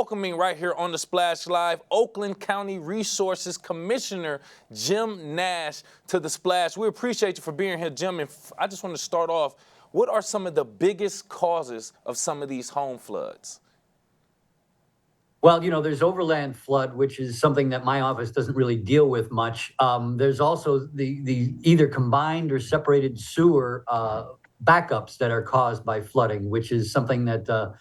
welcoming right here on the Splash Live, Oakland County Resources Commissioner Jim Nash to the Splash. We appreciate you for being here, Jim. And I just want to start off, what are some of the biggest causes of some of these home floods? Well, there's overland flood, which is something that my office doesn't really deal with much. There's also the either combined or separated sewer backups that are caused by flooding, which is something that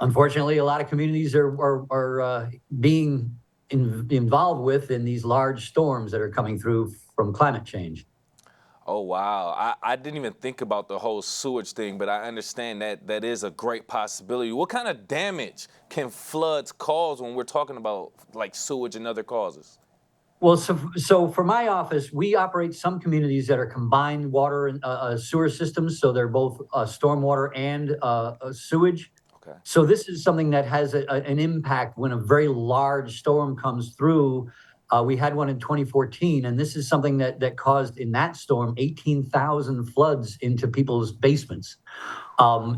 unfortunately a lot of communities are being involved with in these large storms that are coming through from climate change. Oh, wow. I didn't even think about the whole sewage thing, but I understand that that is a great possibility. What kind of damage can floods cause when we're talking about like sewage and other causes? Well, so for my office, we operate some communities that are combined water and sewer systems. So they're both stormwater and sewage. Okay. So this is something that has an impact when a very large storm comes through. We had one in 2014, and this is something that caused in that storm 18,000 floods into people's basements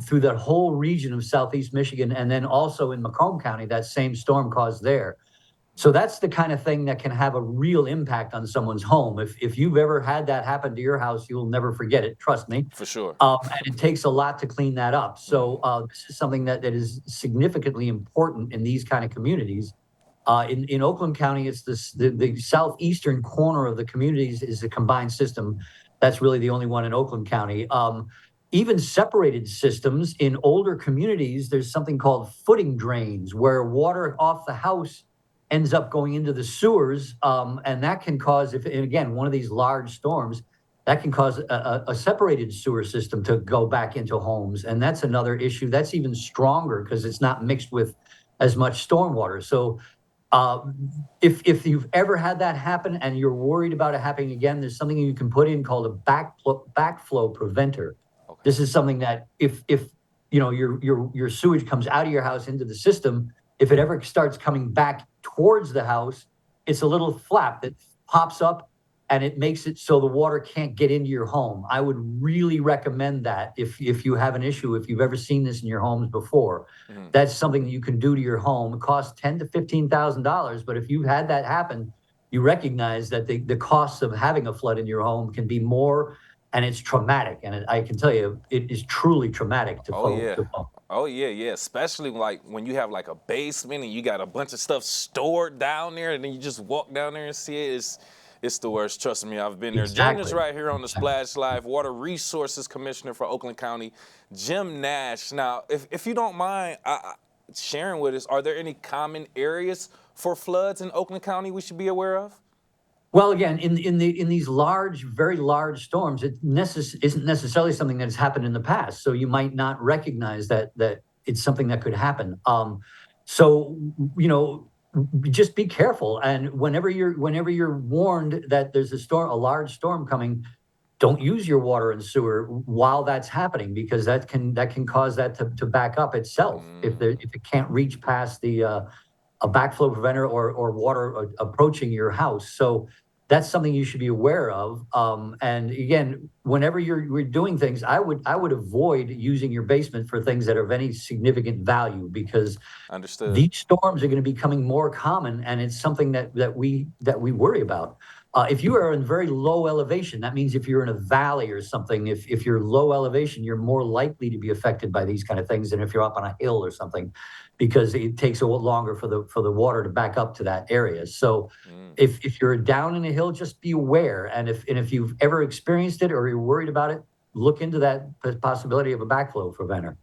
through that whole region of Southeast Michigan, and then also in Macomb County, that same storm caused there. So that's the kind of thing that can have a real impact on someone's home. If you've ever had that happen to your house, you'll never forget it. Trust me. For sure. And it takes a lot to clean that up. So this is something that is significantly important in these kind of communities. In Oakland County, it's the southeastern corner of the communities is a combined system. That's really the only one in Oakland County. Even separated systems in older communities, there's something called footing drains where water off the house ends up going into the sewers. And that can cause, and again, one of these large storms, that can cause a separated sewer system to go back into homes. And that's another issue. That's even stronger because it's not mixed with as much stormwater. So if you've ever had that happen and you're worried about it happening again, there's something you can put in called a backflow preventer. Okay. This is something that if your sewage comes out of your house into the system, if it ever starts coming back towards the house, it's a little flap that pops up and it makes it so the water can't get into your home. I would really recommend that if you have an issue, if you've ever seen this in your homes before, that's something that you can do to your home. It costs $10,000 to $15,000, but if you've had that happen, you recognize that the costs of having a flood in your home can be more, and it's traumatic. And I can tell you, it is truly traumatic to Oh, yeah. Especially like when you have like a basement and you got a bunch of stuff stored down there and then you just walk down there and see it. It's the worst. Trust me, I've been there. Exactly. Joining us right here on the Splash Live, Water Resources Commissioner for Oakland County, Jim Nash. Now, if you don't mind sharing with us, are there any common areas for floods in Oakland County we should be aware of? Well, again, in these large, very large storms, it isn't necessarily something that has happened in the past. So you might not recognize that it's something that could happen. Just be careful. And whenever you're warned that there's a large storm coming, don't use your water and sewer while that's happening, because that can cause that to back up itself if it can't reach past a backflow preventer or water approaching your house. So that's something you should be aware of. And again, whenever you're doing things, I would avoid using your basement for things that are of any significant value, because these storms are going to be becoming more common, and it's something that we worry about. If you are in very low elevation, that means if you're in a valley or something, if you're low elevation, you're more likely to be affected by these kind of things than if you're up on a hill or something, because it takes a little longer for the water to back up to that area. So if you're down in a hill, just be aware. And if you've ever experienced it or you're worried about it, look into that possibility of a backflow preventer.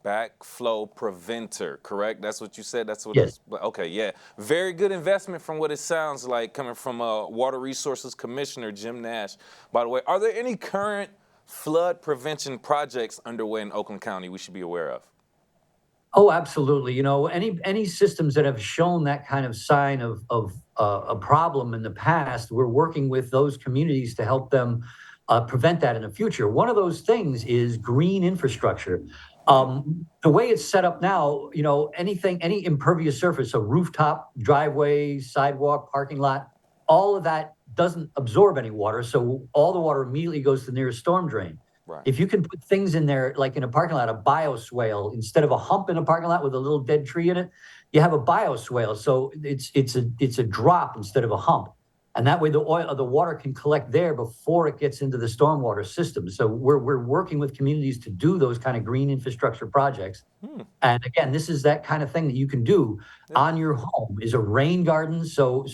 Backflow preventer, correct? That's what you said? That's what yes. Okay, yeah. Very good investment from what it sounds like, coming from Water Resources Commissioner Jim Nash. By the way, are there any current flood prevention projects underway in Oakland County we should be aware of? Oh, absolutely. Any systems that have shown that kind of sign of a problem in the past, we're working with those communities to help them prevent that in the future. One of those things is green infrastructure. The way it's set up now, any impervious surface, a rooftop, driveway, sidewalk, parking lot, all of that doesn't absorb any water. So all the water immediately goes to the nearest storm drain. Right. If you can put things in there, like in a parking lot, a bioswale, instead of a hump in a parking lot with a little dead tree in it, you have a bioswale, so it's a drop instead of a hump, and that way the water can collect there before it gets into the stormwater system. So we're working with communities to do those kind of green infrastructure projects. And again, this is that kind of thing that you can do on your home. Is a rain garden, so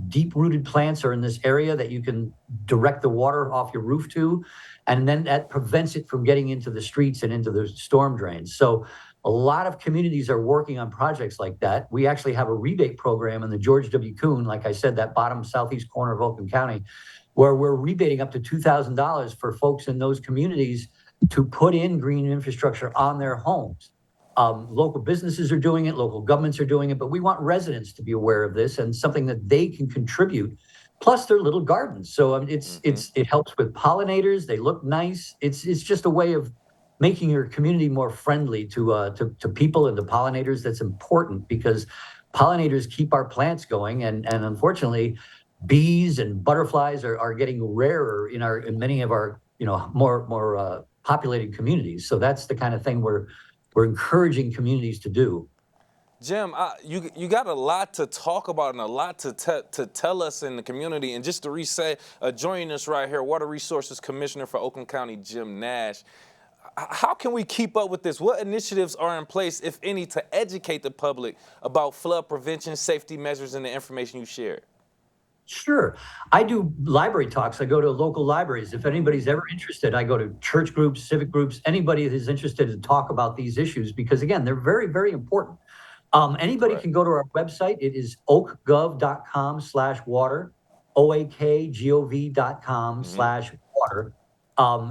deep rooted plants are in this area that you can direct the water off your roof to, and then that prevents it from getting into the streets and into the storm drains. So a lot of communities are working on projects like that. We actually have a rebate program in the George W. Kuhn, like I said, that bottom southeast corner of Oakland County, where we're rebating up to $2,000 for folks in those communities to put in green infrastructure on their homes. Local businesses are doing it, local governments are doing it, but we want residents to be aware of this and something that they can contribute. Plus, their little gardens. So it helps with pollinators. They look nice. It's just a way of making your community more friendly to people and to pollinators. That's important because pollinators keep our plants going, and unfortunately, bees and butterflies are getting rarer in many of our more populated communities. So that's the kind of thing we're encouraging communities to do. Jim, you got a lot to talk about and a lot to tell us in the community. And just to reset, joining us right here, Water Resources Commissioner for Oakland County, Jim Nash. How can we keep up with this? What initiatives are in place, if any, to educate the public about flood prevention, safety measures, and the information you shared? Sure. I do library talks. I go to local libraries. If anybody's ever interested, I go to church groups, civic groups, anybody that is interested to talk about these issues, because again, they're very, very important. Anybody can go to our website. It is oakgov.com/water, oakgov.com/water.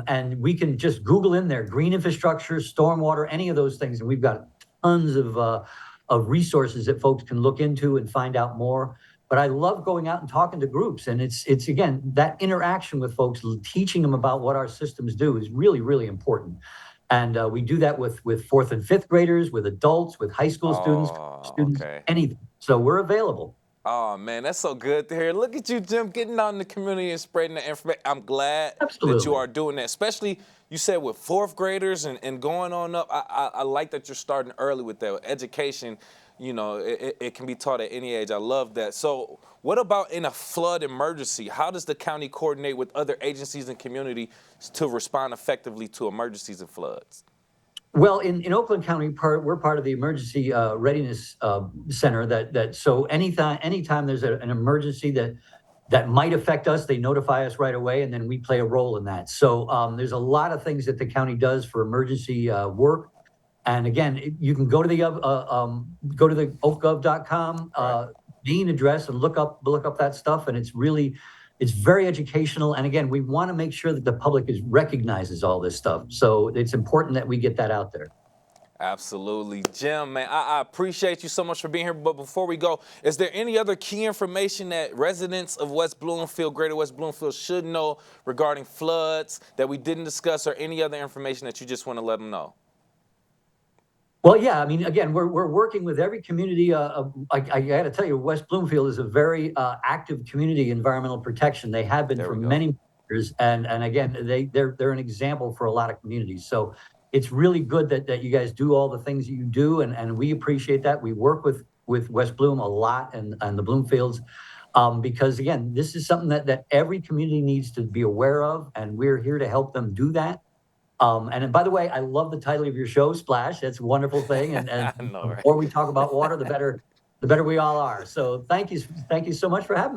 And we can just Google in there, green infrastructure, stormwater, any of those things. And we've got tons of resources that folks can look into and find out more. But I love going out and talking to groups. And it's again, that interaction with folks, teaching them about what our systems do is really, really important. And we do that with fourth and fifth graders, with adults, with high school students, anything. So we're available. Oh, man, that's so good to hear. Look at you, Jim, getting out in the community and spreading the information. I'm glad that you are doing that, especially, you said, with fourth graders and going on up. I like that you're starting early with that. Education, it can be taught at any age. I love that. So what about in a flood emergency? How does the county coordinate with other agencies and community to respond effectively to emergencies and floods? Well, in Oakland County, we're part of the Emergency Readiness Center. So anytime there's an emergency that might affect us, they notify us right away, and then we play a role in that. So there's a lot of things that the county does for emergency work. And again, you can go to the oakgov.com main address and look up that stuff, and it's very educational. And again, we want to make sure that the public recognizes all this stuff. So it's important that we get that out there. Absolutely. Jim, man, I appreciate you so much for being here. But before we go, is there any other key information that residents of West Bloomfield, Greater West Bloomfield, should know regarding floods that we didn't discuss, or any other information that you just want to let them know? Well, yeah, I mean, again, we're working with every community. I got to tell you, West Bloomfield is a very active community, environmental protection. They have been for many years, and again, they're an example for a lot of communities. So it's really good that you guys do all the things that you do, and we appreciate that. We work with West Bloom a lot and the Bloomfields, because again, this is something that every community needs to be aware of, and we're here to help them do that. And by the way, I love the title of your show, Splash. That's a wonderful thing. And the more we talk about water, the better we all are. So thank you so much for having me.